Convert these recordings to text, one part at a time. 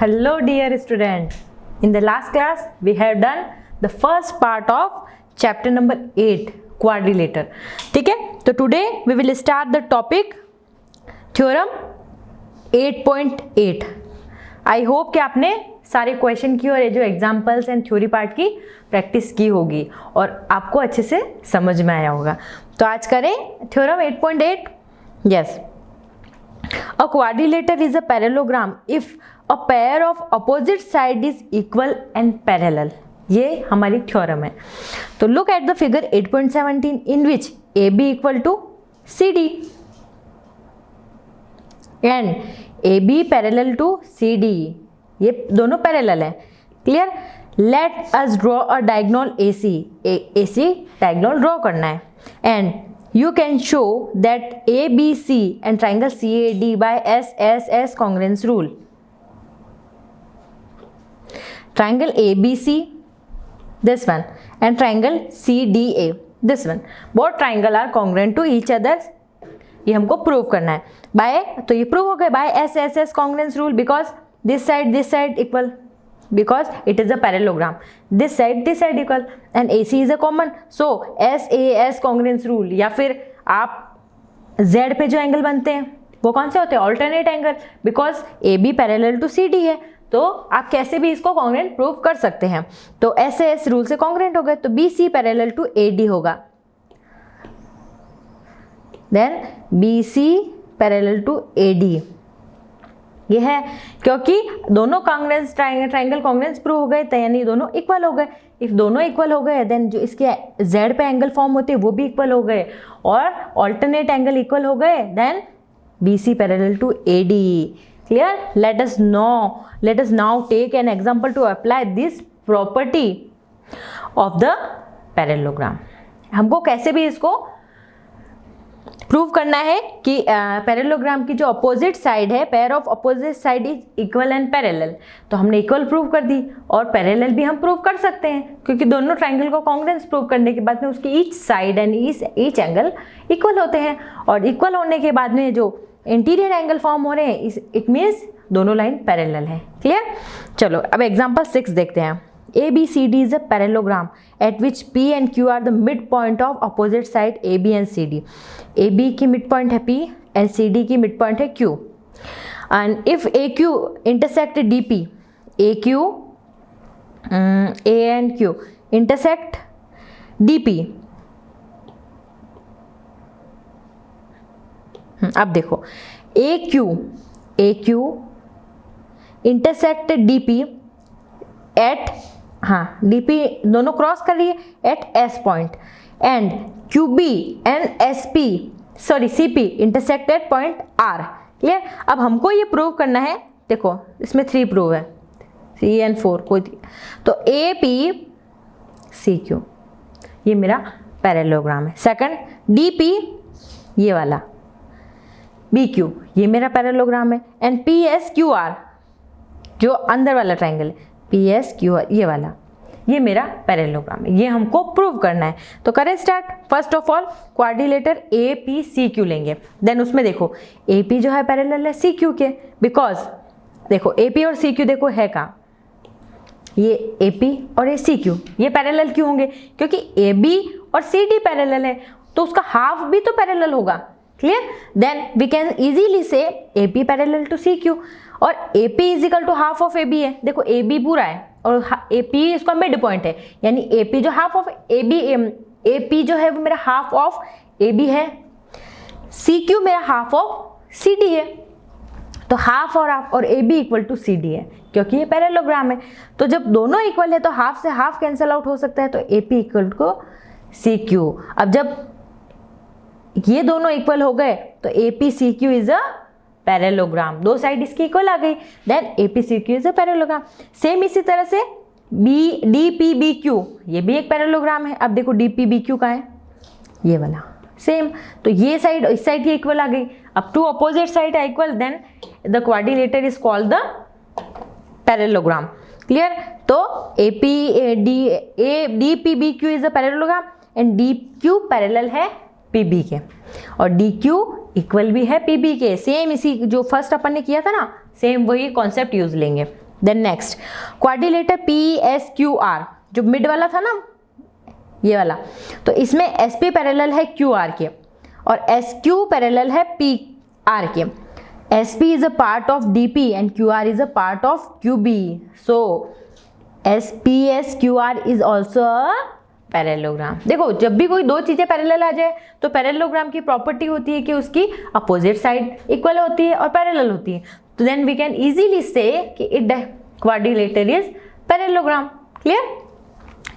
Hello dear student. In the last class we have done the first part of chapter number 8 quadrilateral. ठीक है, तो today we will start the topic theorem 8.8. I hope कि आपने सारे question की और ये जो एग्जाम्पल्स एंड थ्योरी पार्ट की प्रैक्टिस की होगी और आपको अच्छे से समझ में आया होगा. तो आज करें theorem 8.8. Yes, a quadrilateral is a parallelogram if a pair of opposite side is equal and parallel. ये हमारी थ्योरम है. तो look at the figure 8.17 in which AB equal to CD and AB parallel to CD. ये दोनों parallel है. Clear? Let us draw a diagonal AC. AC diagonal draw करना है and you can show that ABC and triangle CAD by SSS congruence rule. Triangle ABC, this one, and triangle CDA, this one. Both triangle are congruent to each other. ये हमको prove करना है. Bye, तो ये prove हो गया bye SSS congruence rule because this side equal. Because it is a parallelogram, this side equal and AC is a common, so SAS congruence rule. या फिर आप Z पे जो एंगल बनते हैं वो कौन से होते हैं? Alternate angle. Because AB parallel to CD है तो आप कैसे भी इसको कॉन्ग्रुएंट प्रूव कर सकते हैं. तो SAS रूल से कॉन्ग्रुएंट हो गए तो BC पैरेलल टू AD होगा. Then BC parallel to AD. ये है क्योंकि दोनों कॉन्ग्रुएंस ट्राइंगल कॉन्ग्रुएंस प्रूव हो गए थे, यानी दोनों इक्वल हो गए. इफ दोनों इक्वल हो गए देन जो इसके Z पे एंगल फॉर्म होते हैं वो भी इक्वल हो गए और ऑल्टरनेट एंगल इक्वल हो गए. Then BC parallel to AD. Clear? Let us now take an example to apply this property of the parallelogram. हमको कैसे भी इसको प्रूव करना है कि पैरेललोग्राम की जो अपोजिट साइड है, pair of opposite side is equal and parallel. तो हमने इक्वल प्रूव कर दी और पैरेलल भी हम प्रूव कर सकते हैं क्योंकि दोनों ट्राइंगल को कॉन्ग्रुएंस प्रूव करने के बाद में उसकी each side and each angle equal होते हैं. और इक्वल होने के बाद में जो इंटीरियर एंगल फॉर्म हो रहे हैं इट मीन्स दोनों लाइन पैरेलल है. क्लियर? चलो अब एग्जाम्पल 6 देखते हैं. ABCD is a parallelogram at which P and Q are the midpoint of opposite side AB and CD. AB की midpoint है P and CD की midpoint है Q. And if AQ intersect DP, AQ A and Q intersect DP. अब देखो AQ intersect DP at DP दोनों cross कर रही है at S point and QB and CP intersect at point R. Clear? अब हमको ये प्रूव करना है. देखो इसमें 3 प्रूव है, 3 and 4 कोई. तो APCQ ये मेरा पैरेललोग्राम है. सेकंड DP ये वाला, BQ ये मेरा पैरेललोग्राम है एंड PSQR जो अंदर वाला ट्राइंगल है PSQR ये वाला, ये मेरा पैरेललोग्राम है. ये हमको प्रूव करना है. तो करें start. First of all quadrilateral APCQ लेंगे. देन उसमें देखो AP जो है पैरेलल है CQ के, बिकॉज देखो AP और CQ देखो है कहाँ, ये AP और ये CQ ये पैरेलल क्यों होंगे? क्योंकि AB और CD पैरेलल है तो उसका हाफ भी तो पैरेलल होगा. Clear? Then we can easily से AP पैरेलल टू CQ और AP is equal to half of AB है. देखो AB पूरा है और AP इसका मिड पॉइंट है, यानी AP जो हाफ ऑफ AP जो है वो मेरा हाफ ऑफ AB है, CQ मेरा हाफ ऑफ CD है. तो हाफ और AB इक्वल टू CD है क्योंकि ये पैरेललोग्राम है. तो जब दोनों इक्वल है तो हाफ से हाफ कैंसिल आउट हो सकता है, तो AP इक्वल टू CQ. अब जब ये दोनों इक्वल हो गए तो APCQ इज अ पैरेललोग्राम. दो साइड इसकी इक्वल आ गई. Then APCQ is a parallelogram. Same इसी तरह से DPBQ ये भी एक पैरेललोग्राम है. अब देखो DPBQ का है ये वाला सेम. तो ये साइड इस साइड की इक्वल आ गई. अब टू अपोजिट साइड है equal, then the quadrilateral is called the parallelogram. Clear? तो DPBQ is a parallelogram and DQ parallel है PB के और DQ इक्वल भी है PB के. सेम इसी जो फर्स्ट अपन ने किया था ना, सेम वही कॉन्सेप्ट यूज लेंगे. देन नेक्स्ट क्वाड्रिलेटर PSQR, जो मिड वाला था ना ये वाला, तो इसमें SP पैरेलल है QR के और SQ पैरेलल है PR के. SP is a part of DP and QR is a part of QB. So SPSQR is also a parallelogram. देखो जब भी कोई दो चीजें पैरेलल आ जाए तो पैरेललोग्राम की प्रॉपर्टी होती है कि उसकी अपोजिट साइड इक्वल होती है और पैरेलल होती है. तो देन वी कैन इजीली से कि it quadrilateral is parallelogram. Clear?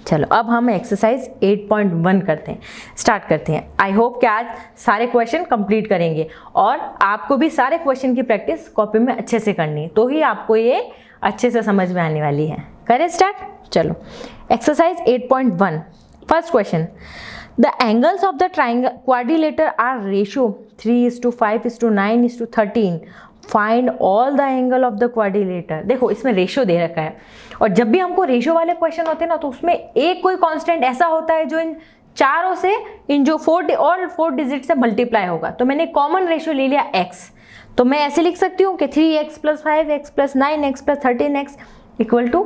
चलो अब हम एक्सरसाइज 8.1 करते हैं, स्टार्ट करते हैं. आई होप कि आज सारे क्वेश्चन कंप्लीट करेंगे और आपको भी सारे क्वेश्चन की प्रैक्टिस कॉपी में अच्छे से करनी है, तो ही आपको ये अच्छे से समझ में आने वाली है. करें स्टार्ट? चलो exercise 8.1. First question, the angles of the triangle quadrilateral are ratio 3:5:9:13. Find all the angle of the quadrilateral. देखो इसमें रेशियो दे रखा है और जब भी हमको रेशियो वाले क्वेश्चन होते हैं ना तो उसमें एक कोई कांस्टेंट ऐसा होता है जो इन चारों से, इन जो ऑल 4 डिजिट से मल्टीप्लाई होगा. तो मैंने कॉमन रेशियो ले लिया x, तो मैं ऐसे लिख सकती हूँ कि 3x + 5x + 9x + 13x =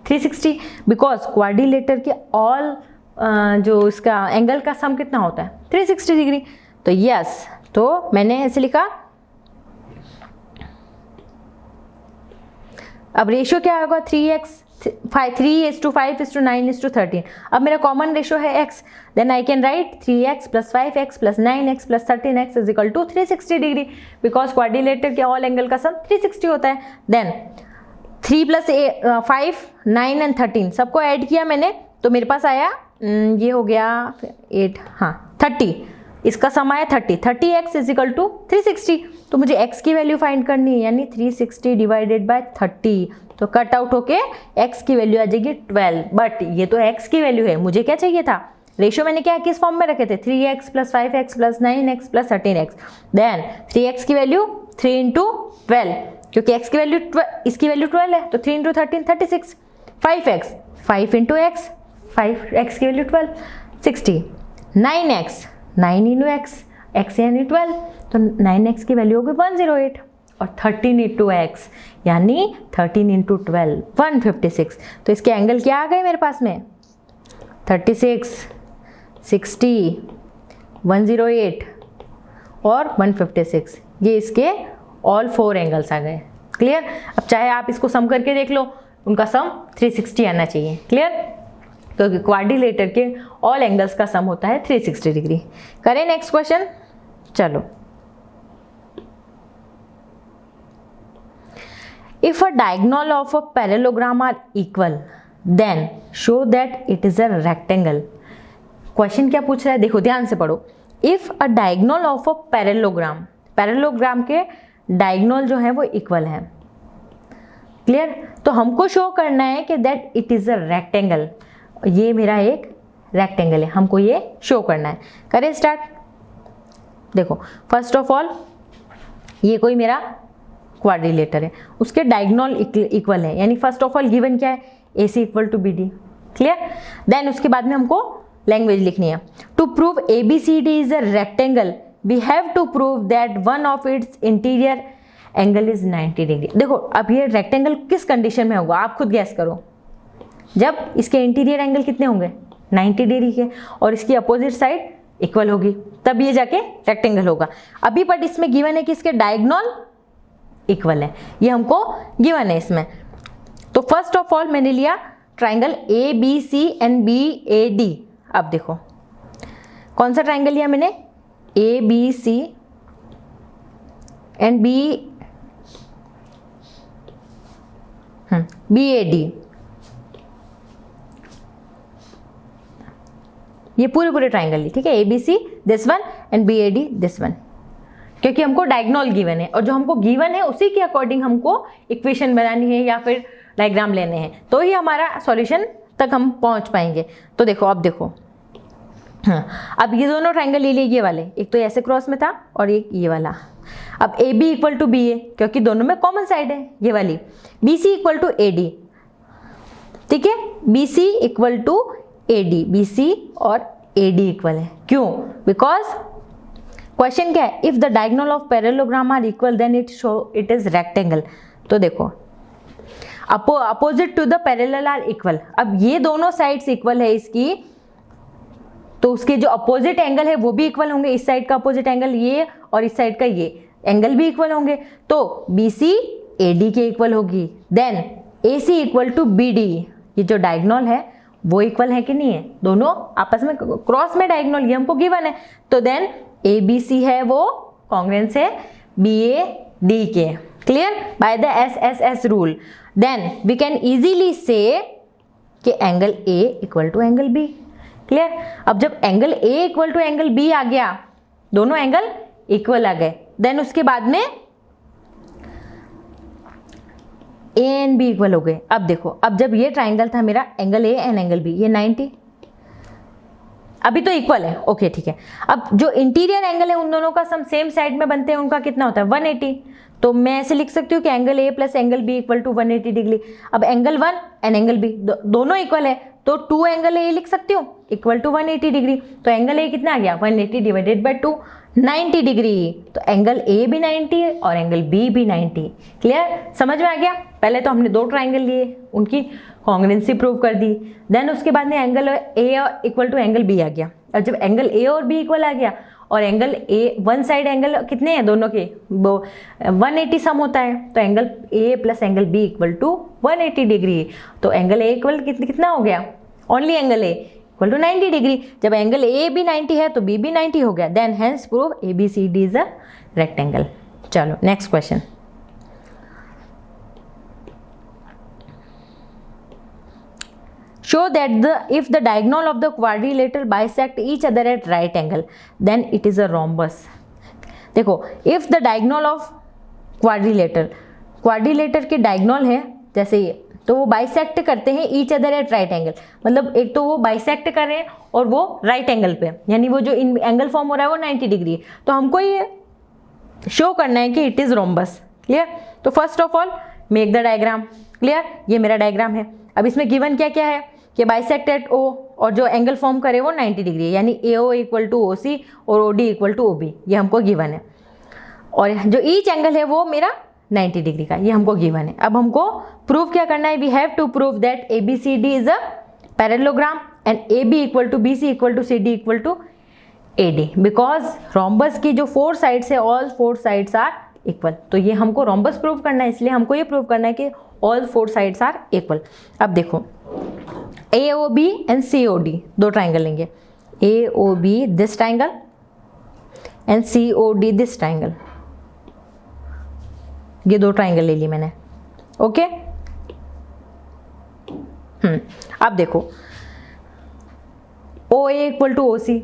360. Because quadrilateral के ऑल जो इसका एंगल का सम कितना होता है 360 डिग्री. तो यस, तो मैंने ऐसे लिखा. अब रेशियो क्या होगा 3:5:9:13. अब मेरा कॉमन रेशियो है x, then I can write 3x + 5x + 9x + 13x = 360 degree. Because quadrilateral के ऑल एंगल का सम 360 होता है. देन 3 + 5 9 एंड 13 सबको ऐड किया मैंने, तो मेरे पास आया ये हो गया 8, हाँ 30. इसका सम आया 30. 30x = 360. तो मुझे x की वैल्यू फाइंड करनी है, यानी 360 / 30. तो कट आउट होके x की वैल्यू आ जाएगी 12. बट ये तो x की वैल्यू है, मुझे क्या चाहिए था रेशियो. मैंने क्या किस फॉर्म में रखे थे 3x + 5x + 9x + 13x. Then 3x की वैल्यू 3 × 12, क्योंकि x की वैल्यू इसकी वैल्यू 12 है, तो 3 × 13 36. 5x 5 × x, 5x की वैल्यू 12 60. 9x 9 × x यानी 12, तो 9x की वैल्यू होगी 108. और 13 × x यानी 13 × 12 156. तो इसके एंगल क्या आ गए मेरे पास में 36, 60, 108 और 156. ये इसके ऑल 4 एंगल्स आ गए. क्लियर? अब चाहे आप इसको सम करके देख लो, उनका सम 360 आना चाहिए. क्लियर? क्योंकि क्वाड्रिलेटर के ऑल एंगल्स का सम होता है 360 डिग्री. करें नेक्स्ट क्वेश्चन. चलो, if a diagonal of a parallelogram are equal then show that it is a rectangle. Question क्या पूछ रहा है, देखो ध्यान से पढ़ो. If a diagonal of a parallelogram, parallelogram के डायगोनल जो है वो इक्वल है. क्लियर? तो हमको शो करना है कि that it is a rectangle. ये मेरा एक रेक्टेंगल है, हमको ये शो करना है. करें स्टार्ट. देखो फर्स्ट ऑफ ऑल ये कोई मेरा क्वाड्रिलेटर है, उसके डायगोनल इक्वल है, यानी फर्स्ट ऑफ ऑल गिवन क्या है AC = BD. क्लियर? देन उसके बाद में हमको लैंग्वेज लिखनी है. To prove ABCD is a rectangle we have to prove that one of its interior angle is 90 degree. देखो अब ये रेक्टेंगल किस कंडीशन में होगा आप खुद गैस करो. जब इसके इंटीरियर एंगल कितने होंगे 90 डिग्री के और इसकी अपोजिट साइड इक्वल होगी, तब ये जाके रेक्टेंगल होगा. अभी बट इसमें गिवन है कि इसके डायगोनल इक्वल है, ये हमको गिवन है इसमें. तो फर्स्ट ऑफ ऑल मैंने लिया ट्राइंगल ABC एंड BAD. अब देखो कौन सा ट्राइंगल लिया मैंने ABC एंड BAD. ये पूरे ट्राइंगल ली, ठीक है. ABC this one and BAD this one, क्योंकि हमको डायगोनल गिवन है और जो हमको गिवन है उसी के अकॉर्डिंग हमको इक्वेशन बनानी है या फिर डायग्राम लेने हैं, तो ही हमारा सॉल्यूशन तक हम पहुंच पाएंगे. तो देखो अब देखो, हाँ अब ये दोनों ट्राइंगल ले लिए, ये वाले, एक तो ऐसे क्रॉस में था और एक ये वाला. अब AB = BA क्योंकि दोनों में कॉमन साइड है ये वाली. BC = AD, ठीक है. BC = AD, BC और AD इक्वल है. क्यों? बिकॉज क्वेश्चन क्या है, if the diagonal of parallelogram are equal then it show it is rectangle. तो देखो opposite to the parallel are equal. अब ये दोनों साइड्स इक्वल है इसकी, तो उसके जो अपोजिट एंगल है वो भी इक्वल होंगे। इस साइड का अपोजिट एंगल ये और इस साइड का ये एंगल भी इक्वल होंगे, तो BC AD के इक्वल होगी। Then AC equal to BD, ये जो डायगोनल है वो इक्वल है कि नहीं है, दोनों आपस में क्रॉस में डायगोनल, ये हमको गिवन है। तो देन ABC है वो कॉन्ग्रुएंस है BAD के। Clear? By the SSS rule then we can easily से कि angle A equal to angle B। Clear? अब जब angle A equal to angle B आ गया, दोनों एंगल इक्वल आ गए, देन उसके बाद में A एंड B इक्वल हो गए। अब देखो, अब जब ये ट्राइंगल था मेरा angle A and angle B, ये 90 अभी तो इक्वल है, ओके ठीक है। अब जो इंटीरियर एंगल है उन दोनों का सम सेम साइड में बनते हैं, उनका कितना होता है 180। तो मैं ऐसे लिख सकती हूँ कि angle A plus angle B equal to 180 degree. अब एंगल 1 एंड एंगल B दोनों इक्वल है, तो 2 एंगल A लिख सकती हूँ इक्वल टू 180 डिग्री। तो एंगल A कितना आ गया 180 डिवाइडेड बाई 2, 90 डिग्री। तो एंगल A भी 90 और एंगल B भी 90। क्लियर? समझ में आ गया? पहले तो हमने 2 ट्राइंगल लिए, उनकी कॉन्ग्रुएंसी प्रूव कर दी, देन उसके बाद में angle A equal to angle B आ गया। और जब एंगल A और B इक्वल आ गया और angle A one side angle कितने हैं दोनों के, वो 180 सम होता है, तो angle A plus angle B equal to 180 degree. तो एंगल A इक्वल कितना हो गया, only angle A equal to 90 degree. जब एंगल A भी 90 है तो B भी 90 हो गया, then hence prove ABCD is a rectangle. चलो next question. Show that if the diagonal of the quadrilateral bisect each other at right angle, then it is a rhombus. देखो, if the diagonal of quadrilateral के diagonal है जैसे ये, तो वो bisect करते हैं each other at right angle. मतलब एक तो वो बाइसेक्ट कर रहे हैं और वो राइट एंगल पे, यानी वो जो एंगल फॉर्म हो रहा है वो 90 डिग्री। तो हमको ये शो करना है कि इट इज रोम्बस। क्लियर? तो first of all make the diagram. Clear? ये मेरा डायग्राम है। अब इसमें गिवन क्या क्या है कि बाइसेक्ट एट O और जो एंगल फॉर्म करे वो 90 डिग्री है, यानी AO इक्वल टू OC और OD इक्वल टू OB, ये हमको गिवन है। और जो ईच एंगल है वो मेरा 90 डिग्री का, ये हमको गिवन है। अब हमको प्रूव क्या करना है, we have to prove that ABCD is a parallelogram and AB equal to BC equal to CD equal to AD, because rhombus की जो 4 साइड्स है ऑल 4 साइड्स आर इक्वल। तो ये हमको रोम्बस प्रूव करना है, इसलिए हमको ये प्रूव करना है कि ऑल 4 साइड्स आर इक्वल। अब देखो AOB एंड COD दो ट्राइंगल लेंगे, AOB this triangle and COD this triangle, ये दो ट्राइंगल ले ली मैंने। ओके अब देखो OA equal to OC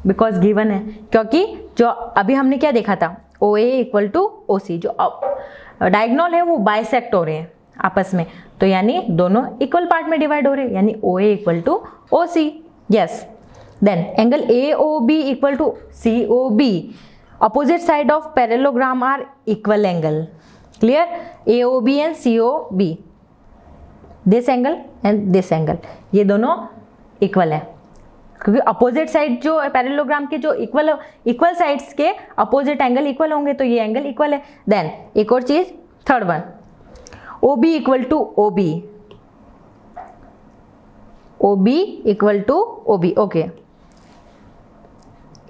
because given है, क्योंकि जो अभी हमने क्या देखा था OA इक्वल टू OC, जो डायगोनल है वो बाइसेक्ट हो रहे हैं आपस में, तो यानी दोनों इक्वल पार्ट में डिवाइड हो रहे हैं, यानी OA equal to OC। Yes, then angle AOB equal to COB, opposite side of parallelogram are equal angle. Clear? AOB and COB, this angle and this angle, ये दोनों इक्वल है, क्योंकि opposite side जो parallelogram के जो equal sides के opposite angle equal होंगे, तो ये एंगल इक्वल है। देन एक और चीज, third one, OB equal to OB, OB equal to OB, okay.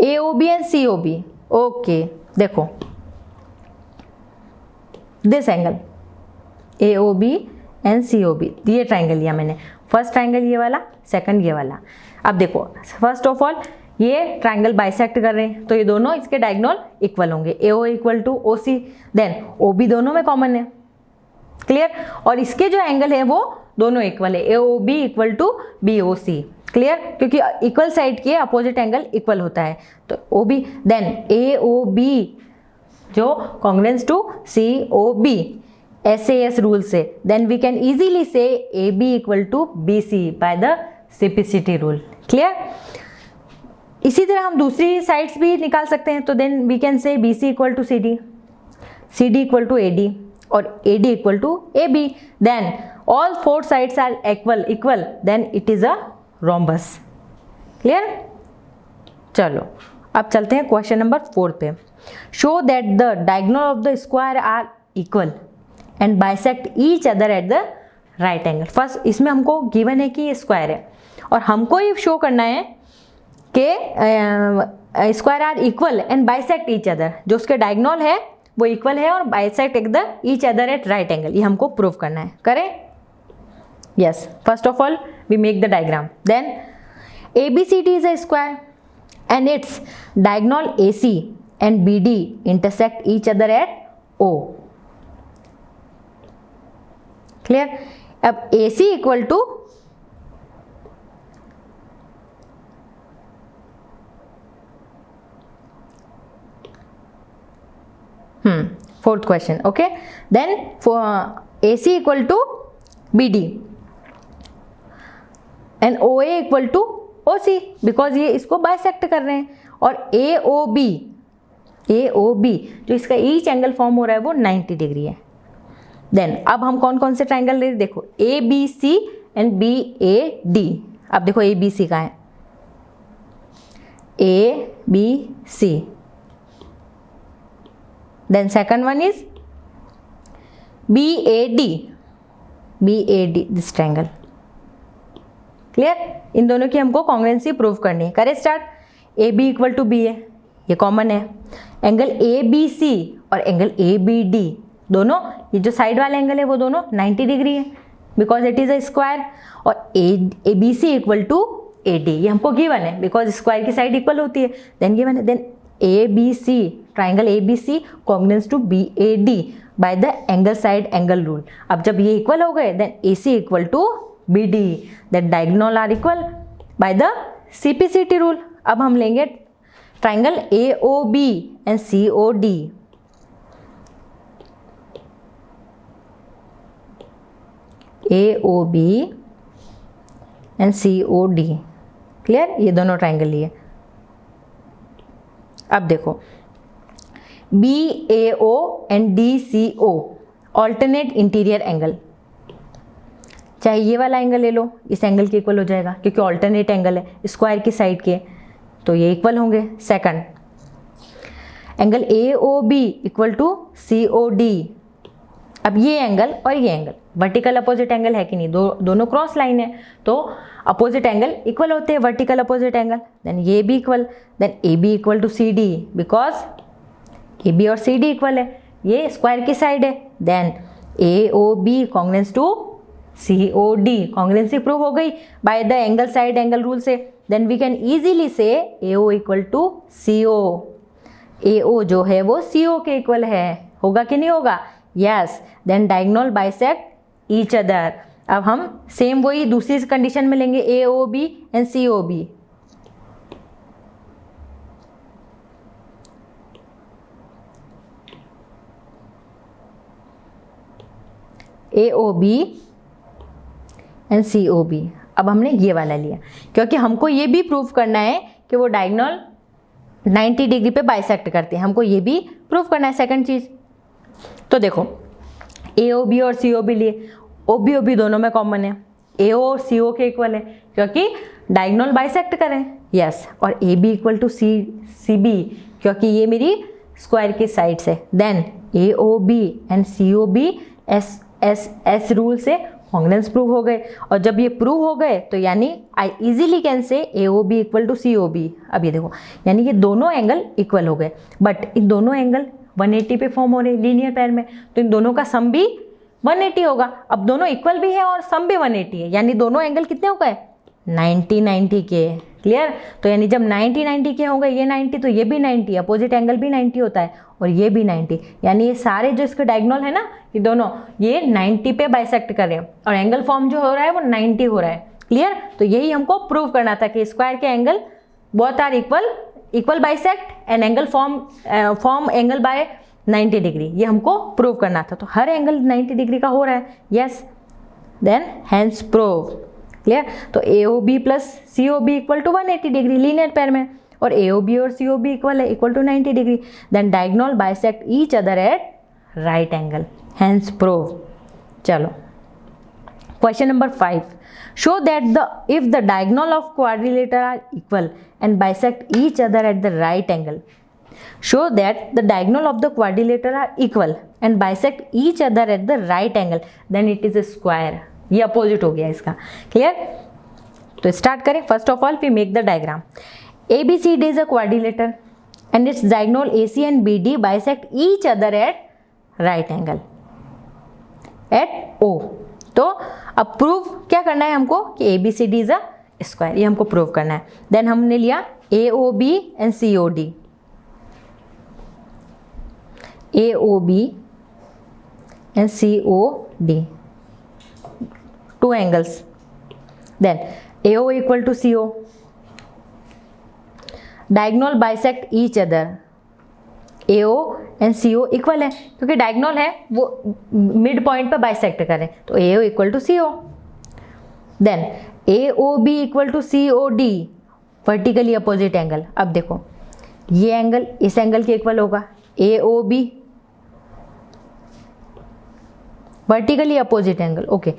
AOB and COB, okay. देखो this angle AOB and COB, ये ट्राइंगल लिया मैंने, फर्स्ट ट्राइंगल ये वाला, सेकंड ये वाला। अब देखो फर्स्ट ऑफ ऑल ये ट्राइंगल बाइसेक्ट कर रहे हैं, तो ये दोनों इसके डायगोनल इक्वल होंगे, AO equal to OC, then OB दोनों में कॉमन है। क्लियर? और इसके जो एंगल है वो दोनों इक्वल है, AOB equal to BOC। Clear? क्योंकि इक्वल साइड के अपोजिट एंगल इक्वल होता है, तो OB, देन AOB जो congruence to COB SAS rule से, then we can easily say AB equal to BC by the simplicity rule. Clear? इसी तरह हम दूसरी साइड्स भी निकाल सकते हैं, तो then we can say BC equal to CD, CD equal to AD और AD equal to AB, then all 4 sides are equal, then it is a rhombus. Clear? चलो अब चलते हैं क्वेश्चन नंबर 4 पे। Show that the diagonal of the square are equal and bisect each other at the right angle. First इसमें हमको given है कि ये स्क्वायर है और हमको ये शो करना है कि square are equal and bisect each other, जो उसके डायगोनल है वो इक्वल है और bisect each other at right angle, ये हमको प्रूव करना है। करें? Yes, first of all we make the diagram. Then ABCD is a square and its diagonal AC and BD intersect each other at O. Clear? अब AC equal to fourth question, okay. Then AC equal to BD and OA equal to OC, because ये इसको bisect कर रहे हैं। और AOB जो इसका each angle form हो रहा है वो 90 डिग्री है। देन अब हम कौन कौन से ट्राइंगल ले, देखो ABC एंड BAD। अब देखो ABC का है ABC, then second one is BAD this triangle. Clear? इन दोनों की हमको कॉन्ग्रुएंसी प्रूव करनी है। करें start. AB equal to BA, ये कॉमन है। एंगल ABC और एंगल ABD दोनों, ये जो साइड वाला एंगल है वो दोनों 90 डिग्री है because it is a square. और ABC इक्वल टू AD, ये हमको गिवन है बिकॉज स्क्वायर की साइड इक्वल होती है। देन गिवन है, then ABC triangle ABC congruence to BAD by the angle side angle rule. अब जब ये इक्वल हो गए then AC equal to BD, that diagonal are equal by the CPCT rule। अब हम लेंगे triangle AOB and COD। AOB and COD, clear? ये दोनों ट्राइंगल लिए। अब देखो BAO and DCO alternate interior angle, चाहे ये वाला एंगल ले लो, इस एंगल के इक्वल हो जाएगा क्योंकि ऑल्टरनेट एंगल है स्क्वायर की साइड के, तो ये इक्वल होंगे। Second angle AOB equal to COD। अब ये एंगल और ये एंगल वर्टिकल अपोजिट एंगल है कि नहीं, दोनों क्रॉस लाइन है तो अपोजिट एंगल इक्वल होते हैं, वर्टिकल अपोजिट एंगल। देन ये भी equal, then AB equal to CD because AB और CD इक्वल है, ये स्क्वायर की साइड है। Then AOB congruence to COD, congruency prove हो गई by the angle side angle rule से। Then we can easily say AO equal to CO। AO जो है वो CO के इक्वल है, होगा कि नहीं होगा? Yes. Then diagonal bisect each other. अब हम सेम वही दूसरी कंडीशन में लेंगे AOB and COB। AOB and COB। अब हमने ये वाला लिया क्योंकि हमको ये भी प्रूव करना है कि वो डायगोनल 90 डिग्री पे बाइसेक्ट करते हैं, हमको ये भी प्रूव करना है। सेकंड चीज तो देखो AOB और COB लिए, OB दोनों में कॉमन है, AO और CO के इक्वल है क्योंकि डायगोनल बाइसेक्ट करें। यस। और AB इक्वल टू CB क्योंकि ये मेरी स्क्वायर की साइड से। Then AOB and COB S rule से कॉन्ग्रुएंस प्रूव हो गए। और जब ये प्रूव हो गए तो यानी I easily can say AOB equal to COB। अब ये देखो यानी ये दोनों एंगल इक्वल हो गए, बट इन दोनों एंगल 180 पे फॉर्म हो रहे लीनियर पैर में, तो इन दोनों का सम भी 180 होगा। अब दोनों इक्वल भी है और सम भी 180 है, यानी दोनों एंगल कितने हो गए? 90 के। क्लियर? तो यानी जब 90 के होंगे, ये 90 तो ये भी 90, अपोजिट एंगल भी 90 होता है और ये भी 90, यानी ये सारे जो इसके डायगोनल है ना, ये दोनों ये 90 पे बाइसेक्ट कर रहे हैं और एंगल फॉर्म जो हो रहा है वो 90 हो रहा है। क्लियर? तो यही हमको प्रूव करना था कि स्क्वायर के angle both are equal bisect and angle form angle by 90 degree, ये हमको प्रूव करना था। तो हर एंगल 90 डिग्री का हो रहा है। Yes. Then hence prove. Clear? तो AOB plus COB equal to 180 degree linear pair में, और AOB और COB इक्वल है, equal to 90 degree. Then diagonal bisect each other at right angle, hence prove. चलो question number 5, show that if the diagonal of quadrilateral are equal and bisect each other at the right angle. Show that the diagonal of the quadrilateral are equal and bisect each other at the right angle, then it is a square. ये opposite हो गया इसका। Clear? तो start करें। First of all we make the diagram. ABCD is a quadrilateral and its diagonal AC and BD bisect each other at right angle at O। तो अब prove क्या करना है हमको कि ABCD इज अ स्क्वायर, ये हमको प्रूव करना है। देन हमने लिया AOB and COD, AOB and COD, two angles. Then AO equal to CO, diagonal bisect each other, AO and CO equal है क्योंकि डायगोनल है वो मिड पॉइंट पे बाइसेक्ट करें, तो AO equal to CO। Then AOB equal to COD, vertically opposite angle. अब देखो ये एंगल इस एंगल के इक्वल होगा, AOB vertically opposite angle, okay.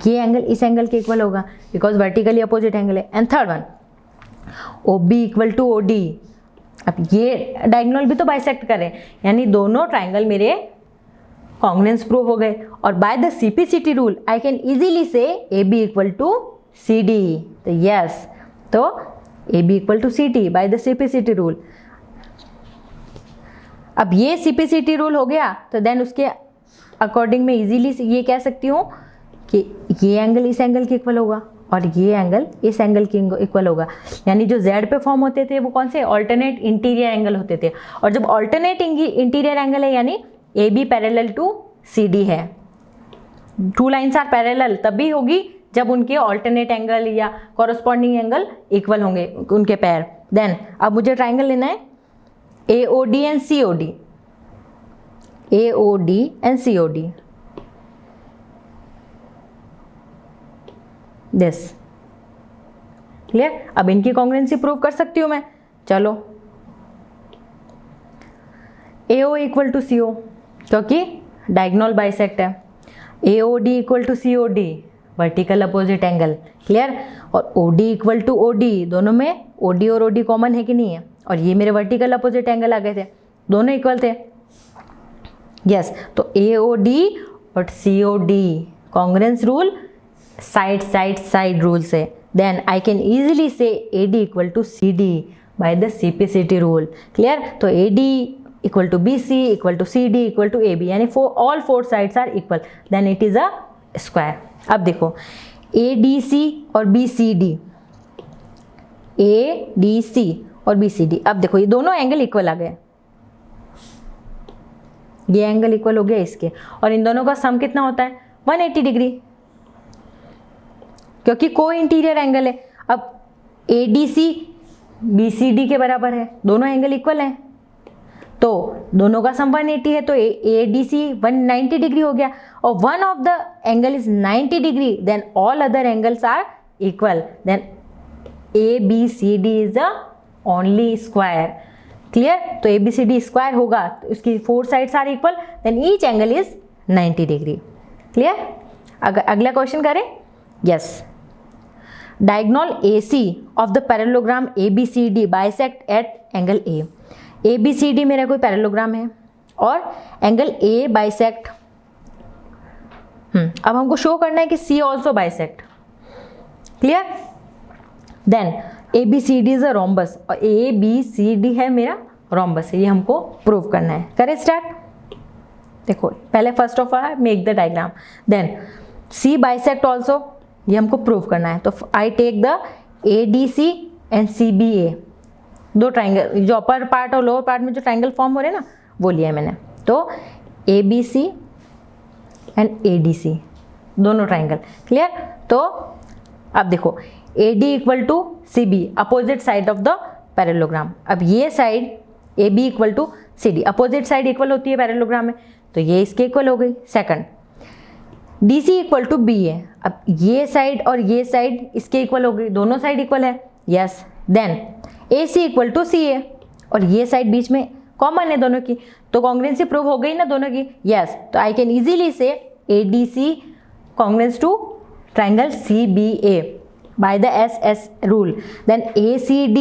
ये एंगल इस एंगल के इक्वल होगा बिकॉज वर्टिकली अपोजिट एंगल है। And third one OB equal to OD, अब ये डायगोनल भी तो बाइसेक्ट करें, यानी दोनों ट्राइंगल मेरे कॉन्ग्रुएंस प्रूव हो गए। और by the CPCT rule I can easily say AB equal to CD, तो यस, तो AB equal to CD by the CPCT rule. अब ये CPCT रूल हो गया तो देन उसके अकॉर्डिंग मैं इजीली ये कह सकती हूँ कि ये एंगल इस एंगल के इक्वल होगा और ये एंगल इस एंगल के इक्वल होगा। यानी जो Z पे फॉर्म होते थे वो कौन से ऑल्टरनेट इंटीरियर एंगल होते थे, और जब ऑल्टरनेट इंटीरियर एंगल है यानी AB पैरेलल टू CD है, टू लाइन्स आर पैरेलल तभी होगी जब उनके ऑल्टरनेट एंगल या कॉरस्पॉन्डिंग एंगल इक्वल होंगे उनके पैर। देन अब मुझे ट्राइंगल लेना है AOD and COD, AOD and COD, this clear. अब इनकी कॉन्ग्रुएंसी प्रूव कर सकती हूं मैं, चलो। AO इक्वल टू CO क्योंकि डायगोनल बाइसेक्ट है, AOD equal to COD vertical opposite angle, clear. और OD इक्वल टू OD, दोनों में OD और OD कॉमन है कि नहीं है, और ये मेरे वर्टिकल अपोजिट एंगल आ गए थे, दोनों इक्वल थे, यस। तो AOD और COD congruence rule side side side rule से, then I can easily say AD equal to CD by the CPCT rule, clear. तो AD equal to BC equal to CD equal to AB, यानी all four sides are equal, then it is a square. अब देखो ADC और BCD, ADC और BCD, अब देखो ये दोनों एंगल इक्वल आ गए, ये एंगल इक्वल हो गया इसके, और इन दोनों का सम कितना होता है 180 डिग्री क्योंकि को इंटीरियर एंगल है। अब ADC BCD के बराबर है, दोनों एंगल इक्वल हैं, तो दोनों का सम 180 है, तो ADC 190 डिग्री हो गया, और one of the angle is 90 degree, then all other angles are equal, then ABCD is the only square, clear. तो ABCD स्क्वायर होगा तो इसकी four sides are equal, then each angle is 90 degree, clear. अगला question करें, yes. Diagonal AC of the parallelogram ABCD bisect at angle A, ABCD मेरा कोई parallelogram है और एंगल A बाइसेक्ट, अब हमको शो करना है कि C also bisect, clear. Then ABCD is a rhombus और ABCD है मेरा रोम्बस, ये हमको प्रूव करना है। करें स्टार्ट। देखो पहले first of all make the diagram, then C bisect also, ये हमको प्रूव करना है। तो I take the ADC and CBA, दो ट्राइंगल जो अपर पार्ट और लोअर पार्ट में जो ट्राइंगल फॉर्म हो रहे हैं ना वो लिया है मैंने, तो ABC एंड ADC दोनों ट्राइंगल, क्लियर। तो अब देखो AD equal to CB opposite side of the parallelogram, अब ये side AB equal to CD opposite side equal होती है पैरेललोग्राम में, तो ये इसके इक्वल हो गई। Second DC equal to BA, अब ये साइड और ये साइड इसके इक्वल हो गई, दोनों साइड इक्वल है, yes. Then AC equal to CA, और ये साइड बीच में कॉमन है दोनों की, तो कॉन्ग्रुएंसी प्रूव हो गई ना दोनों की, यस। तो I can easily say ADC congruence to triangle CBA by the SS rule, then ACD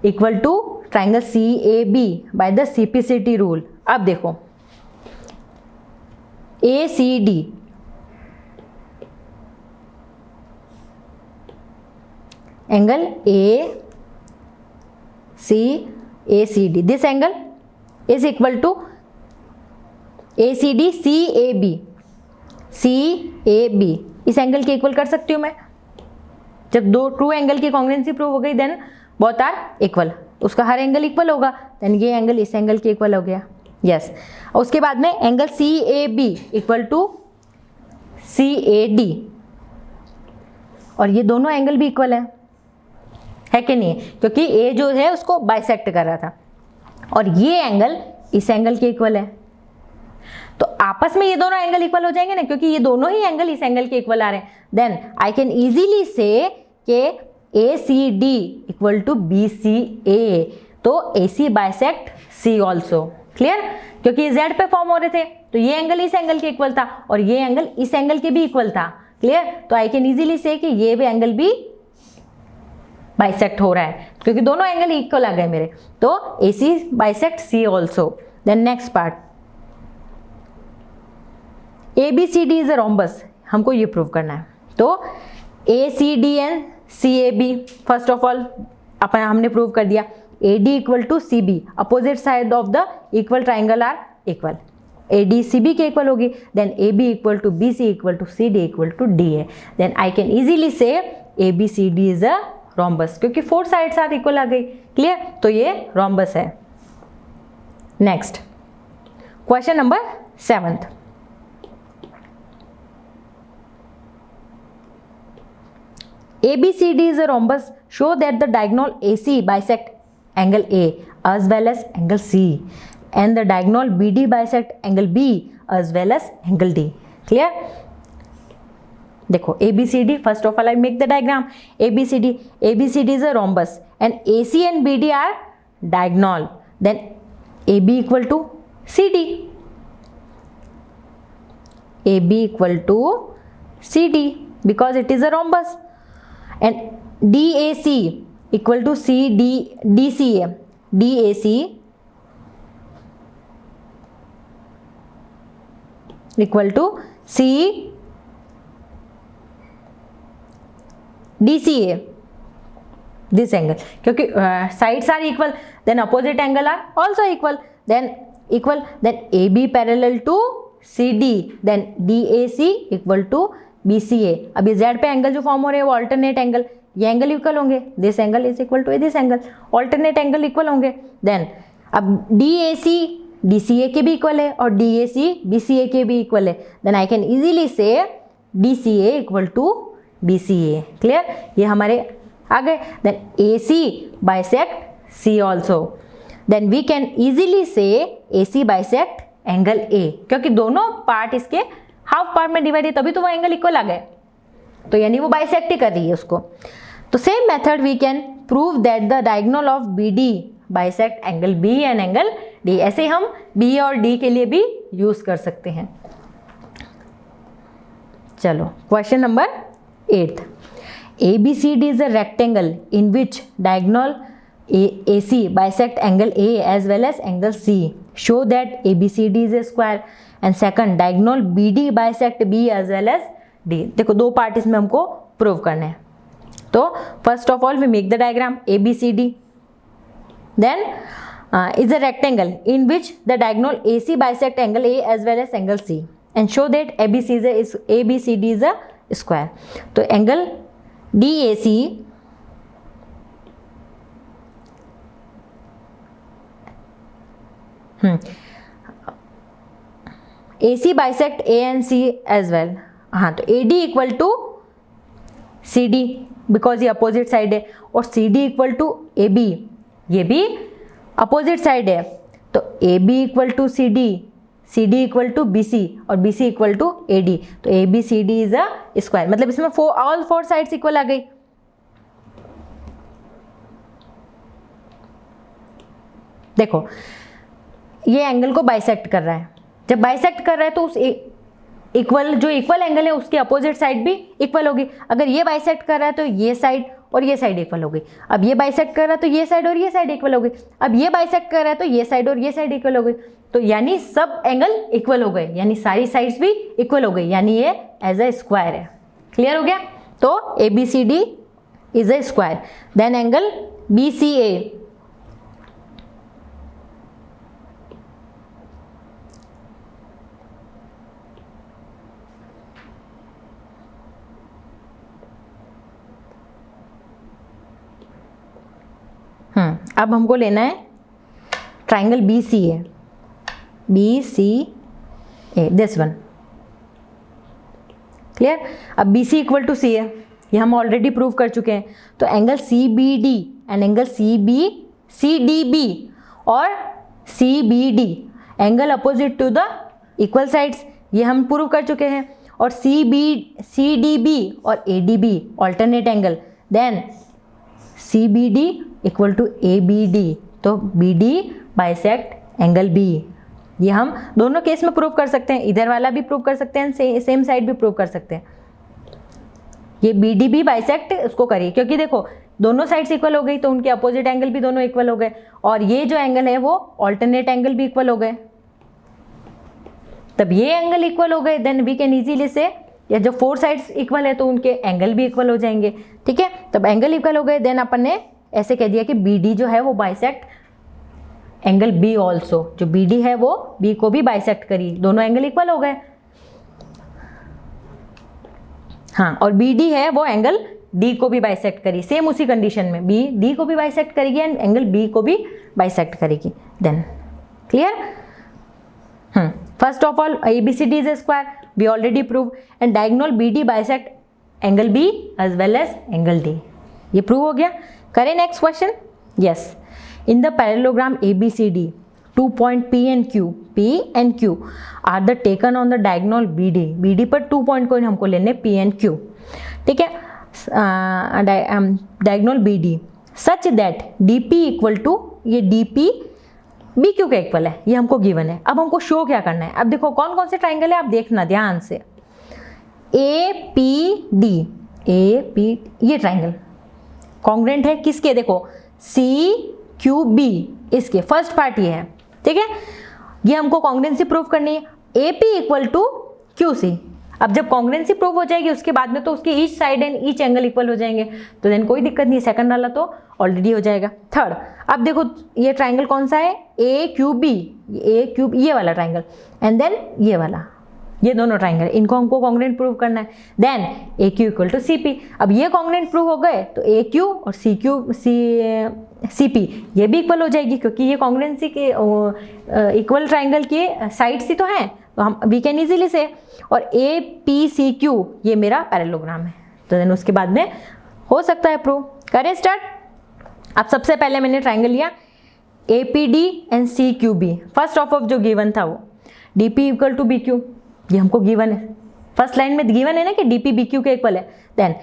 equal to triangle CAB by the CPCT rule. अब देखो ACD angle A C D, this angle is equal to A C D C A B, इस angle के equal कर सकती हूँ मैं। जब दो ट्रू एंगल की कॉन्ग्रुएंसी प्रूव हो गई देन बोथ आर इक्वल, उसका हर एंगल इक्वल होगा, देन ये एंगल इस एंगल के इक्वल हो गया। यस और उसके बाद में angle C A B equal to C A D, और ये दोनों एंगल भी इक्वल है कि नहीं, क्योंकि ए जो है उसको बाइसेक्ट कर रहा था और ये एंगल इस एंगल के इक्वल है, तो आपस में ये दोनों एंगल इक्वल हो जाएंगे ना, क्योंकि ये दोनों ही एंगल इस एंगल के इक्वल आ रहे हैं। Then I can easily say के A C D equal to B C A, तो A C bisect C also, clear, क्योंकि ये जेड पे फॉर्म हो रहे थे तो ये एंगल इस एंगल के इक्वल था और ये एंगल इस एंगल के भी इक्वल था, क्लियर। तो आई कैन इजीली से कि ये भी एंगल भी बाइसेक्ट हो रहा है क्योंकि दोनों एंगल इक्वल आ गए मेरे, तो A C bisect C also. Then next part, A B C D is a rhombus, हमको ये प्रूव करना है। तो A C D and C A B, first of all अपन हमने प्रूव कर दिया A D equal to C B, opposite side of the equal triangle are equal, A D C B के इक्वल होगी, then A B equal to B C equal to C D equal to D है, then I can easily say A B C D is a rhombus, क्योंकि four sides are equal आ गई, clear, तो ये rhombus है। Next question number 7th, ABCD is a rhombus. Show that the diagonal AC bisect angle A as well as angle C, and the diagonal BD bisect angle B as well as angle D. Clear? देखो ABCD, first of all I make the diagram. ABCD is a rhombus and AC and BD are diagonal. Then AB equal to CD. AB equal to CD because it is a rhombus. And DAC equal to DCA, DAC equal to DCA, this angle, क्योंकि sides are equal, then opposite angle are also equal, then AB parallel to CD, then DAC equal to BCA। अब ये Z पे angle जो form हो रहे हैं वो alternate angle, ये एंगल इक्वल होंगे, this angle is equal to this angle, alternate angle equal होंगे। देन अब DAC DCA के भी इक्वल है और DAC BCA के भी इक्वल है, then I can easily say DCA equal to BCA, clear, ये हमारे आ गए। Then AC bisect C also, then we can easily say AC bisect angle A, क्योंकि दोनों पार्ट इसके हाफ पार्ट में डिवाइड है तभी तो वो एंगल इक्वल आ गए, तो यानी वो बाइसेक्ट ही कर रही है उसको। तो same method we can prove that the diagonal of BD bisect angle B and angle D, ऐसे हम B और D के लिए भी यूज कर सकते हैं। चलो question number 8th, ABCD is a rectangle in which diagonal AC bisect angle A as well as angle C. Show that ABCD is a square. And second diagonal BD bisect B as well as D। देखो दो part इसमें हमको prove करने हैं, तो first of all we make the diagram ABCD, then is a rectangle in which the diagonal AC bisect angle A as well as angle C, and show that ABCD is a square. तो angle DAC AC bisect A and C as well, हाँ, तो AD equal to CD because ये opposite side है, और CD equal to AB, ये भी opposite side है, तो AB equal to CD, CD equal to BC और BC इक्वल टू AD, तो ABCD इज अ स्क्वायर, मतलब इसमें ऑल फोर साइड्स इक्वल आ गई। देखो ये एंगल को बाइसेक्ट कर रहा है, जब बाइसेक्ट कर रहा है तो उस इक्वल जो इक्वल एंगल है उसकी अपोजिट साइड भी इक्वल होगी। अगर ये बाइसेक्ट कर रहा है तो ये साइड और ये साइड इक्वल हो गई, अब ये बाइसेक्ट कर रहा है तो ये साइड और ये साइड इक्वल हो गई, अब ये बाइसेक्ट कर रहा है तो ये साइड और ये साइड इक्वल हो गई, तो यानी सब एंगल इक्वल हो गए, यानी सारी साइड्स भी इक्वल हो गई, यानी ये एज अ स्क्वायर है। क्लियर हो गया? तो ABCD is a square. Then angle BCA अब हमको लेना है triangle BCA, this one, clear. अब BC इक्वल टू C है, ये हम ऑलरेडी प्रूव कर चुके हैं। तो angle CBD and angle CDB और CBD angle opposite to the equal sides, ये हम प्रूव कर चुके हैं। और CDB और ADB alternate angle, then CBD equal to ABD, तो BD बाइसेक्ट एंगल B। ये हम दोनों केस में प्रूव कर सकते हैं, इधर वाला भी प्रूव कर सकते हैं, सेम साइड भी प्रूव कर सकते हैं। ये BDB बाइसेक्ट उसको करिए, क्योंकि देखो दोनों साइड्स इक्वल हो गई तो उनके अपोजिट एंगल भी दोनों इक्वल हो गए, और ये जो एंगल है वो ऑल्टरनेट एंगल भी इक्वल हो गए। तब ये एंगल इक्वल हो गए, देन वी कैन इजीली से, या जो 4 साइड्स इक्वल है तो उनके एंगल भी इक्वल हो जाएंगे, ठीक है। तब एंगल इक्वल हो गए, देन अपन ने ऐसे कह दिया कि BD जो है वो बाइसेक्ट एंगल B ऑल्सो, जो BD है वो B को भी बाइसेक्ट करी, दोनों एंगल इक्वल हो गए। हाँ, और BD है वो एंगल D को भी बाइसेक्ट करी, सेम उसी कंडीशन में B D को भी बाइसेक्ट करेगी एंड एंगल B को भी बाइसेक्ट करेगी। Then clear. First of all ABCD is a square, we already prove, and diagonal BD bisect angle B as well as angle D, ये prove हो गया। करें next question. Yes, in the parallelogram ABCD 2 point P and Q are the taken on the diagonal BD पर 2 point को हमको लेने P and Q, ठीक है, diagonal BD such that DP equal to, ये DP BQ के equal है, ये हमको गिवन है। अब हमको शो क्या करना है, अब देखो कौन कौन से ट्राइंगल है आप देखना ध्यान से। APD, ये ट्राइंगल कॉन्ग्रेंट है किसके, देखो CQB, इसके फर्स्ट पार्ट ये है, ठीक है। ये हमको कॉन्ग्रेंसी प्रूव करनी है, AP इक्वल टू QC। अब जब कॉन्ग्रेंसी प्रूव हो जाएगी उसके बाद में तो उसके each side and each angle equal हो जाएंगे, तो देन कोई दिक्कत नहीं, सेकंड वाला तो ऑलरेडी हो जाएगा। थर्ड, अब देखो ये ट्राइंगल कौन सा है, AQB, ये वाला ट्राइंगल, एंड देन ये वाला, ये दोनों ट्राइंगल, इनको हमको कॉन्ग्रेंट प्रूव करना है। देन AQ इक्वल टू CP, अब ये कॉन्ग्रेंट प्रूव हो गए तो AQ और CP ये भी इक्वल हो जाएगी, क्योंकि ये कॉन्ग्रेंसी के इक्वल ट्राइंगल के साइड्स ही तो हैं, तो हम वी कैन इजीली से। और APCQ ये मेरा पैरेललोग्राम है, तो देन उसके बाद में हो सकता है प्रूव। करें स्टार्ट। अब सबसे पहले मैंने ट्राइंगल लिया APD and CQB, first of जो गिवन था वो DP इक्वल टू BQ, ये हमको गिवन है, फर्स्ट लाइन में गिवन है ना कि DP BQ के इक्वल है। देन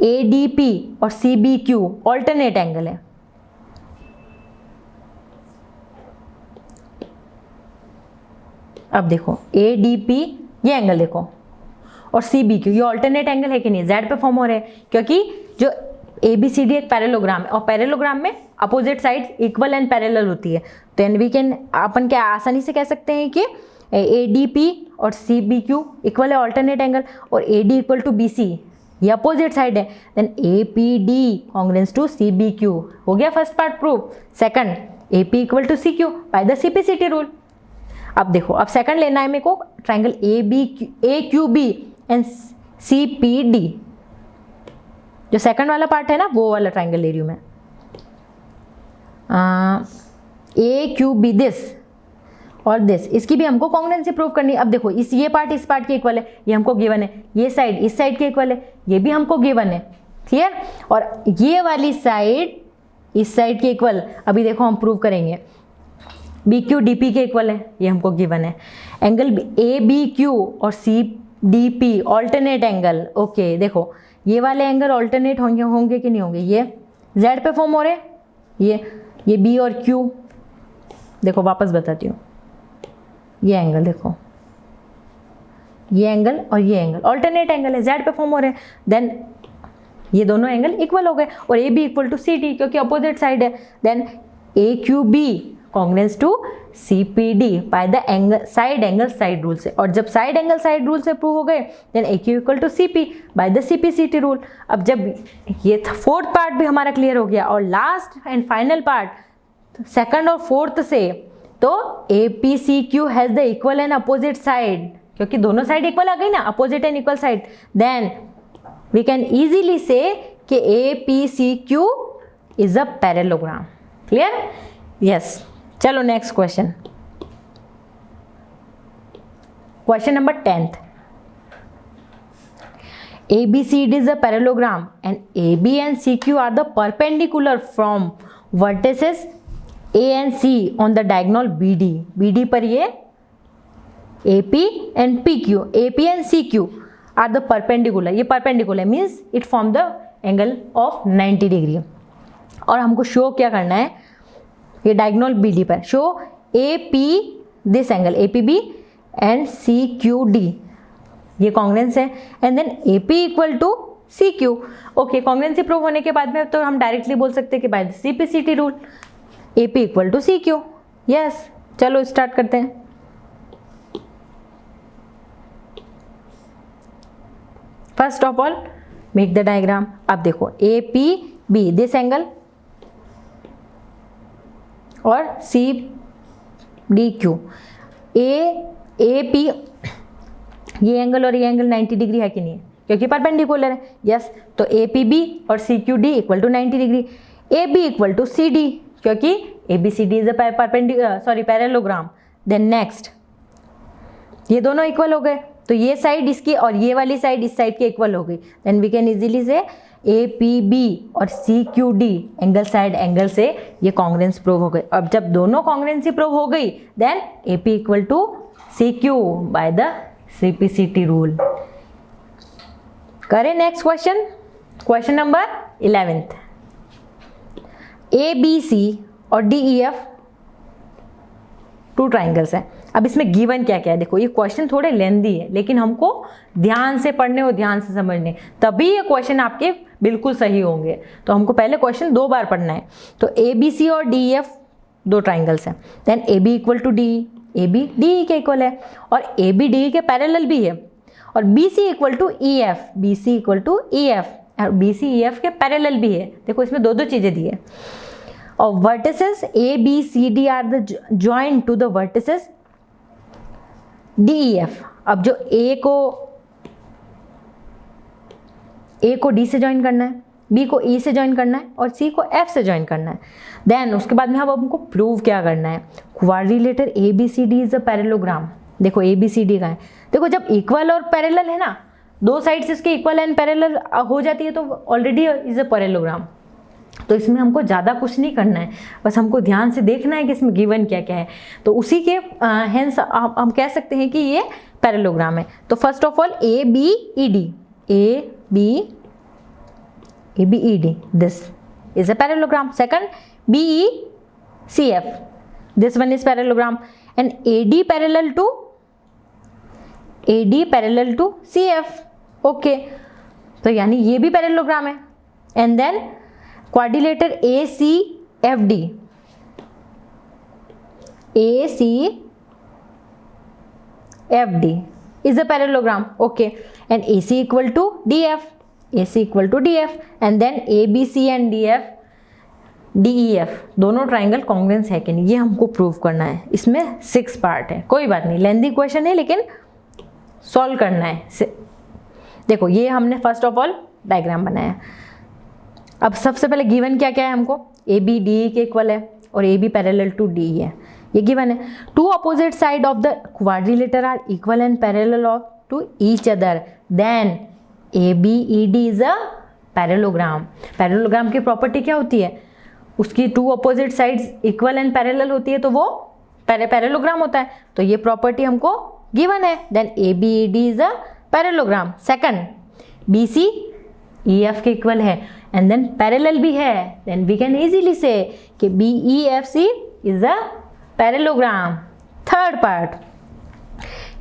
ADP और CBQ ऑल्टरनेट एंगल है, अब देखो ADP ये एंगल देखो और CBQ ये ऑल्टरनेट एंगल है कि नहीं, Z पे फॉर्म हो रहे हैं, क्योंकि जो ABCD एक पैरेललोग्राम है और पैरेललोग्राम में opposite side equal and parallel होती है, तो एन वी कैन अपन क्या आसानी से कह सकते हैं कि ADP और CBQ इक्वल है ऑल्टरनेट एंगल, और AD इक्वल टू BC ये अपोजिट साइड है, देन APD कॉन्ग्रेंस टू CBQ, हो गया first part prove. Second, AP equal to CQ by the CPCT rule. अब देखो, अब सेकंड लेना है मेरे को ट्राइंगल AQB एंड CPD, जो सेकंड वाला पार्ट है ना वो वाला ट्राइंगल ले रही हूँ मैं। AQB दिस और दिस, इसकी भी हमको कॉन्ग्रुएंसी प्रूव करनी है। अब देखो ये पार्ट इस पार्ट के इक्वल है, ये हमको गिवन है, ये साइड इस साइड के इक्वल है, ये भी हमको गिवन है, क्लियर। और ये वाली साइड इस साइड के इक्वल, अभी देखो हम प्रूव करेंगे, BQ DP के इक्वल है, ये हमको गिवन है। एंगल ABQ और CDP ऑल्टरनेट एंगल, ओके देखो ये वाले एंगल ऑल्टरनेट होंगे कि नहीं होंगे, ये Z पे फॉर्म हो रहे हैं, ये B और Q, देखो वापस बताती हूँ, ये एंगल देखो, ये एंगल और ये एंगल ऑल्टरनेट एंगल है, Z पे फॉर्म हो रहे हैं, देन ये दोनों एंगल इक्वल हो गए, और AB इक्वल टू CD क्योंकि अपोजिट साइड है, then AQB congruence to CPD by the angle side angle side rule से, और जब साइड एंगल साइड रूल से प्रूव हो गए then AQ equal to CP by the CPCT rule. अब जब ये फोर्थ पार्ट भी हमारा क्लियर हो गया और last and final part second और फोर्थ से, तो APCQ has the equal and opposite side, क्योंकि दोनों साइड इक्वल आ गई ना, opposite and equal side, then we can easily से कि APCQ is a parallelogram. Clear? Yes. चलो next question, question number 10th। ABCD is a parallelogram and AB and CQ are the perpendicular from vertices A and C on the diagonal BD। BD पर ये AP and PQ, AP and CQ are the perpendicular, ये perpendicular means it form the angle of 90 degree। और हमको show क्या करना है, ये diagonal BD पर show AP this angle APB and CQD, ये कॉन्ग्रेंस है, and then AP equal to CQ। Okay, congruency prove होने के बाद में तो हम डायरेक्टली बोल सकते हैं कि by the CPCT rule AP equal to CQ। Yes, चलो स्टार्ट करते हैं। First of all make the diagram. अब देखो APB दिस एंगल और CDQ, AP ये एंगल और ये एंगल 90 डिग्री है कि नहीं है, क्योंकि परपेंडिकुलर है। यस, तो APB और CQD equal to 90 degree, AB equal to CD, क्योंकि ABCD is a parallelogram. Then next, ये दोनों इक्वल हो गए, तो ये साइड इसकी और ये वाली साइड इस साइड के इक्वल हो गई। देन वी कैन इजीली से APB और CQD एंगल साइड एंगल से ये कॉन्ग्रेंस प्रूव हो गई। अब जब दोनों कॉन्ग्रेंसी प्रूव हो गई then AP equal to CQ by the CPCT rule. करें next question, question number 11th। ABC और DEF टू ट्राइंगल्स हैं। अब इसमें गिवन क्या क्या है, देखो ये क्वेश्चन थोड़े लेंदी है, लेकिन हमको ध्यान से पढ़ने और ध्यान से समझने, तभी ये क्वेश्चन आपके बिल्कुल सही होंगे। तो हमको पहले क्वेश्चन 2 बार पढ़ना है। तो ABC और DEF 2 ट्राइंगल्स हैं, then AB equal to DE, AB DE के इक्वल है, और AB DE के पैरेलल भी है, और BC equal to EF, BC equal to EF, और BC EF के पैरेलल भी है। देखो इसमें 2 चीजें दी है। और vertices ABCD are the joined to the vertices DEF। अब जो A को D से ज्वाइन करना है, B को E से ज्वाइन करना है, और C को F से ज्वाइन करना है। देन उसके बाद में अब हमको प्रूव क्या करना है, quadrilateral ABCD is a parallelogram. देखो ABCD का है, देखो जब इक्वल और पैरेलल है ना, 2 साइड्स इसके इक्वल एंड पैरेलल हो जाती है तो ऑलरेडी इज अ पैरेललोग्राम। तो इसमें हमको ज़्यादा कुछ नहीं करना है, बस हमको ध्यान से देखना है कि इसमें गिवन क्या क्या है। तो उसी के हेंस हम कह सकते हैं कि ये पैरेललोग्राम है। तो first of all ABED this is a parallelogram. Second BECF, this one is parallelogram, and AD parallel to CF। Okay, तो यानी ये भी पैरेललोग्राम है। And then quadrilateral ACFD is a parallelogram, okay, and AC equal to DF, and then ABC and DEF दोनों triangle congruence है कि नहीं, ये हमको प्रूव करना है। इसमें 6 पार्ट है, कोई बात नहीं, लेंथी क्वेश्चन है लेकिन सॉल्व करना है। देखो ये हमने फर्स्ट ऑफ ऑल डायग्राम बनाया। अब सबसे पहले गिवन क्या क्या है हमको, AB DE के इक्वल है और AB पैरेलल टू DE है, ये गिवन है। 2 opposite side of the quadrilateral are equal and parallel of to each other, then ABED is a parallelogram. Parallelogram की प्रॉपर्टी क्या होती है, उसकी 2 opposite sides equal and parallel होती है तो वो पैरेललोग्राम होता है। तो ये प्रॉपर्टी हमको गिवन है, then ABED is a parallelogram. Second BC EF के इक्वल है एंड देन पैरेलल भी है, देन वी कैन इजीली से कि BEFC is a parallelogram. Third part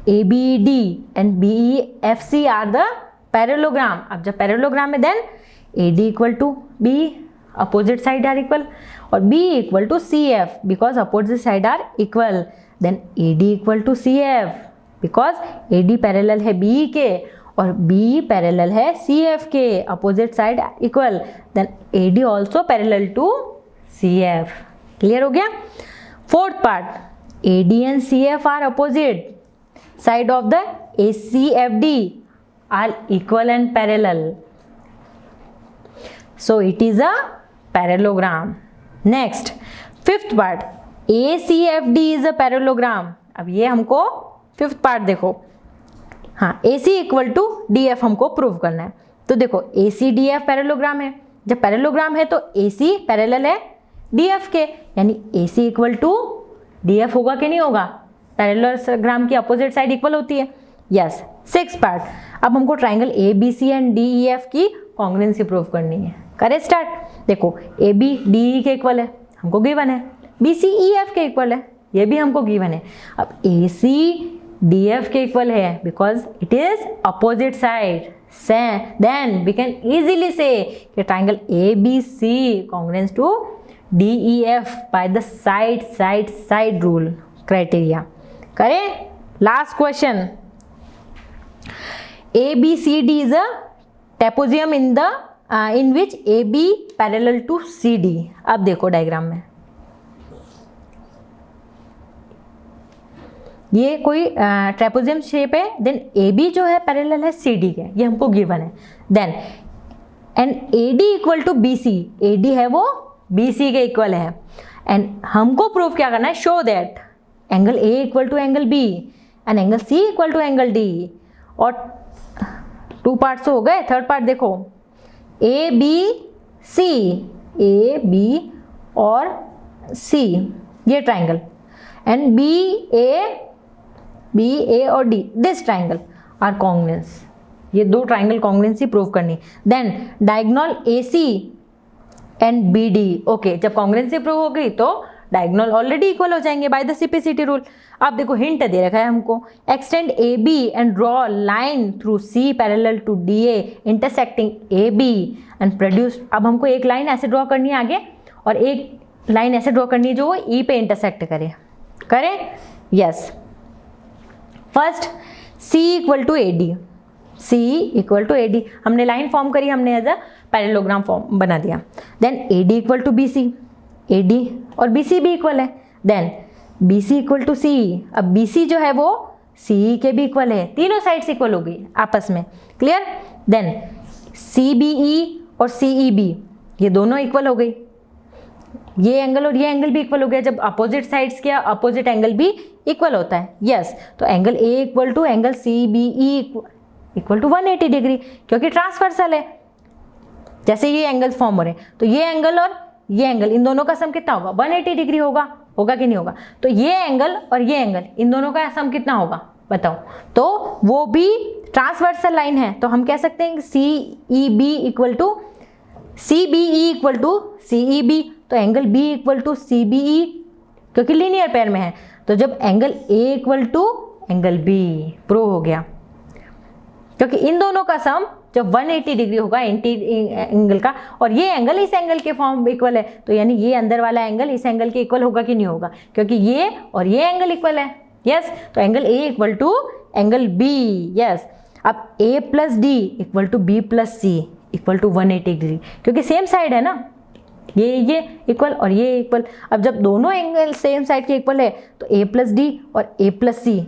ABED and BEFC are the parallelogram. अब जब पैरेललोग्राम है then AD equal to BE, opposite side are equal, और B equal to CF because opposite side are equal, then AD equal to CF because AD parallel है BE के और BE parallel है CF के, opposite side equal, then AD also parallel to CF। Clear हो गया। Fourth part, AD and CF are opposite side of the ACFD are equal and parallel, so it is a parallelogram. Next, fifth part, ACFD is a parallelogram। अब ये हमको fifth part देखो, हाँ AC equal to DF हमको prove करना है। तो देखो ACDF पैरेललोग्राम है, जब पैरेललोग्राम है तो AC पैरेलल है DF के, यानी AC इक्वल टू DF होगा कि नहीं होगा, पैरेललोग्राम की अपोजिट साइड इक्वल होती है। यस। सिक्स पार्ट, अब हमको ट्राइंगल ABC एंड DEF की कॉन्ग्रुएंसी प्रूव करनी है। करें स्टार्ट। देखो AB DE के इक्वल है, हमको गिवन है, BC EF के इक्वल है, ये भी हमको गिवन है। अब AC DF के इक्वल है because it is opposite side, then we can easily से कि triangle ABC congruence to DEF by the side rule criteria. करें last question. ABCD is a trapezium in which AB parallel to CD। अब देखो diagram में ये कोई ट्रेपोजियम shape है, then AB जो है पैरेलल है CD के, ये हमको गिवन है। Then and AD equal to BC, AD है वो BC के इक्वल है, एंड हमको प्रूव क्या करना है, show that angle A equal to angle B and angle C equal to angle D। और टू पार्ट्स हो गए, थर्ड पार्ट देखो ABC, AB और C ये ट्राइंगल, एंड BA और D this triangle are congruence, ये दो ट्राइंगल कॉन्ग्रुएंसी प्रूव करनी। Then diagonal AC and BD, okay जब कॉन्ग्रुएंसी प्रूव हो गई तो डायगोनल ऑलरेडी इक्वल हो जाएंगे बाय द CPCT रूल। अब देखो हिंट दे रखा है हमको, extend AB and draw line through C parallel to DA intersecting AB and produce. अब हमको एक लाइन ऐसे ड्रॉ करनी है आगे और एक लाइन ऐसे ड्रॉ करनी है जो वो E पे इंटरसेक्ट करे। करें yes. First C equal to AD, C equal to AD हमने लाइन फॉर्म करी, हमने एज अ पैरेललोग्राम फॉर्म बना दिया। Then AD equal to BC, AD और BC भी इक्वल है, then BC equal to CE। अब BC जो है वो CE के भी इक्वल है, तीनों साइड्स इक्वल हो गई आपस में। क्लियर। देन CBE और CEB ये दोनों इक्वल हो गई, ये एंगल और ये एंगल भी इक्वल हो गया। जब अपोजिट साइड्स के अपोजिट एंगल भी इक्वल होता है, यस तो angle A equal to angle CBE equal to 180 degree, क्योंकि ट्रांसवर्सल है। जैसे ये एंगल फॉर्म हो रहे हैं तो ये एंगल और ये एंगल इन दोनों का सम कितना होगा, 180 डिग्री होगा, होगा कि नहीं होगा। तो ये एंगल और ये एंगल इन दोनों का सम कितना होगा बताओ। तो वो भी ट्रांसवर्सल लाइन है, तो हम कह सकते हैं CEB equal to CBE equal to CEB, तो angle B equal to CBE क्योंकि लीनियर पेयर में है। तो जब angle A equal to angle B प्रूव हो गया, क्योंकि इन दोनों का सम जब 180 डिग्री होगा एंगल का और ये एंगल इस एंगल के फॉर्म इक्वल है, तो यानी ये अंदर वाला एंगल इस एंगल के इक्वल होगा कि नहीं होगा, क्योंकि ये और ये एंगल इक्वल है। यस तो angle A equal to angle B। Yes अब A plus D equal to B plus C equal to 180 degree, क्योंकि सेम साइड है ना, ये इक्वल और ये इक्वल। अब जब दोनों एंगल सेम साइड के इक्वल है तो A प्लस D और A प्लस C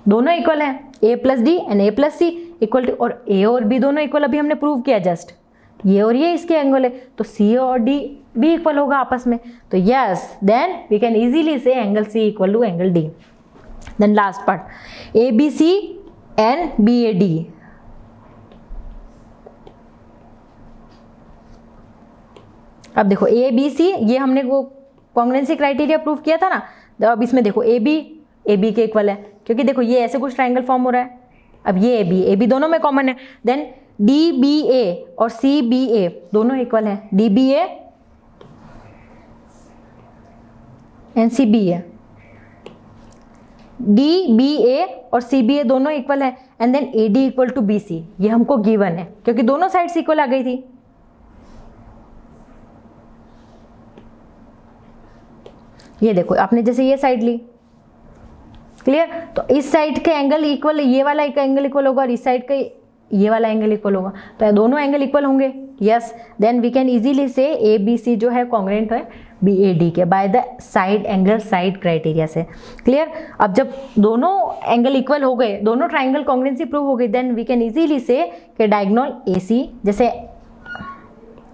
दोनों इक्वल है, A plus D and A plus C equal to, और A और B दोनों इक्वल अभी हमने प्रूव किया जस्ट, ये और ये इसके एंगल है, तो C और D भी इक्वल होगा आपस में। तो yes then we can easily say angle C equal to angle D। Then last part ABC and BAD, अब देखो ABC ये हमने वो कॉन्ग्रुएंसी क्राइटेरिया प्रूव किया था ना, तो अब इसमें देखो AB के इक्वल है, क्योंकि देखो ये ऐसे कुछ ट्राइंगल फॉर्म हो रहा है। अब ये AB दोनों में कॉमन है। देन DBA और CBA दोनों इक्वल है, DBA एंड CBA, DBA और CBA दोनों इक्वल है, and then AD equal to BC ये हमको गिवन है, क्योंकि दोनों साइड्स इक्वल आ गई थी। ये देखो आपने जैसे ये साइड ली, क्लियर, तो इस साइड के एंगल इक्वल, ये वाला एक एंगल इक्वल होगा और इस साइड का ये वाला एंगल इक्वल होगा, तो दोनों एंगल इक्वल होंगे, yes, then we can easily say A B C जो है कॉन्ग्रुएंट है बी ए डी के by the side angle side criteria से, क्लियर। अब जब दोनों एंगल इक्वल हो गए, दोनों ट्राइंगल कॉन्ग्रुएंसी प्रूव हो गई, देन वी कैन इजीली से कि डायगोनल ए सी, जैसे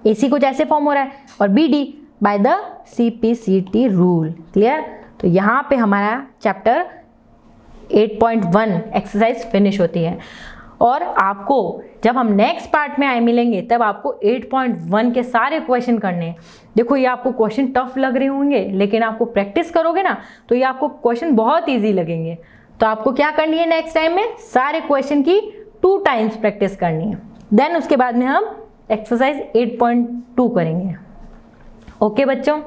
ए सी कुछ ऐसे फॉर्म हो रहा है, और B D by the C P C T rule, clear. तो यहाँ पे हमारा चैप्टर 8.1 एक्सरसाइज फिनिश होती है, और आपको जब हम नेक्स्ट पार्ट में आए मिलेंगे तब आपको 8.1 के सारे क्वेश्चन करने हैं। देखो ये आपको क्वेश्चन टफ लग रहे होंगे, लेकिन आपको प्रैक्टिस करोगे ना तो ये आपको क्वेश्चन बहुत इजी लगेंगे। तो आपको क्या करनी है नेक्स्ट टाइम में, सारे क्वेश्चन की 2 टाइम्स प्रैक्टिस करनी है, देन उसके बाद में हम एक्सरसाइज 8.2 करेंगे। ओके बच्चों।